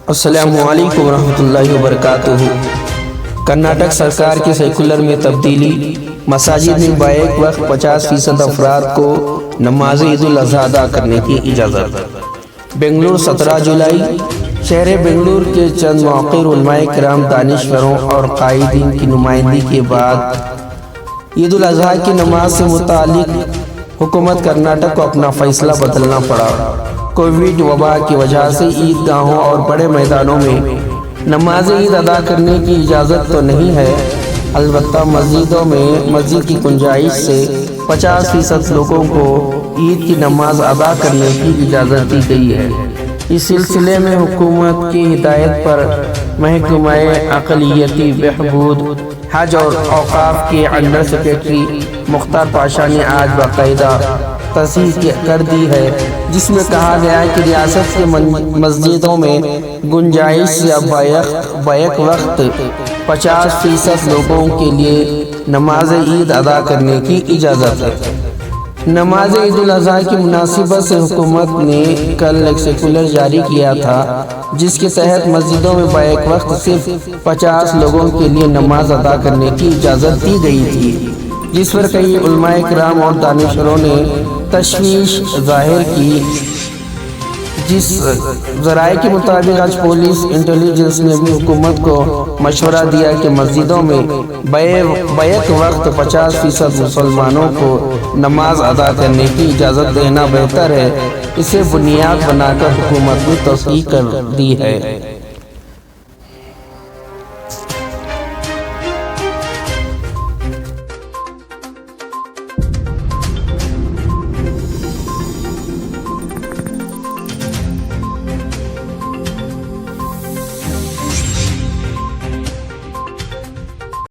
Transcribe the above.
السلام علیکم ورحمۃ اللہ وبرکاتہ۔ کرناٹک سرکار کی سیکولر میں تبدیلی، مساجد میں بیک وقت 50% افراد کو نماز عیدالاضحی ادا کرنے کی اجازت۔ بنگلور 17 جولائی۔ شہر بنگلور کے چند موقر علماء کرام، دانشوروں اور قائدین کی نمائندگی کے بعد عیدالاضحی کی نماز سے متعلق حکومت کرناٹک کو اپنا فیصلہ بدلنا پڑا۔ کووڈ وبا کی وجہ سے عیدگاہوں اور بڑے میدانوں میں نماز عید ادا کرنے کی اجازت تو نہیں ہے، البتہ مسجدوں میں مسجد کی گنجائش سے 50% لوگوں کو عید کی نماز ادا کرنے کی اجازت دی گئی ہے۔ اس سلسلے میں حکومت کی ہدایت پر محکمہ اقلیتی بہبود حج اور اوقاف کے انڈر سیکرٹری مختار پاشا نے آج باقاعدہ تصحیح کر دی ہے، جس میں کہا گیا ہے کہ ریاست کے مسجدوں میں گنجائش سے اب بیک وقت 50% لوگوں کے لیے نماز عید ادا کرنے کی اجازت ہے۔ نماز عیدالاضحی کی مناسبت سے حکومت نے کل ایک سیکولر جاری کیا تھا، جس کے تحت مسجدوں میں بیک وقت صرف 50 لوگوں کے لیے نماز ادا کرنے کی اجازت دی گئی تھی، جس پر کئی علماء کرام اور دانشوروں نے تشویش ظاہر کی۔ جس ذرائع کے مطابق آج پولیس انٹیلیجنس نے بھی حکومت کو مشورہ دیا کہ مسجدوں میں بیک وقت 50% مسلمانوں کو نماز ادا کرنے کی اجازت دینا بہتر ہے۔ اسے بنیاد بنا کر حکومت نے تصحیح کر دی ہے۔